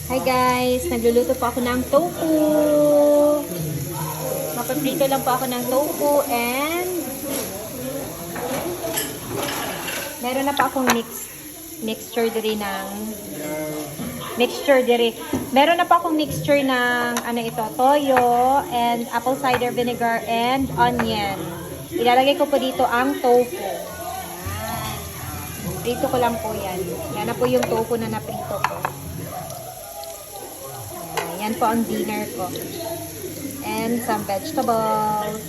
Hi guys! Nagluluto po ako ng tofu. Mapaprito lang po ako ng tofu and meron na pa akong mixture diri ng Meron na pa akong mixture ng ano ito, toyo and apple cider vinegar and onion. Ilalagay ko po dito ang tofu. Prito ko lang po yan. Yan na po yung tofu na naprito ko. Yan po ang dinner ko. And some vegetables.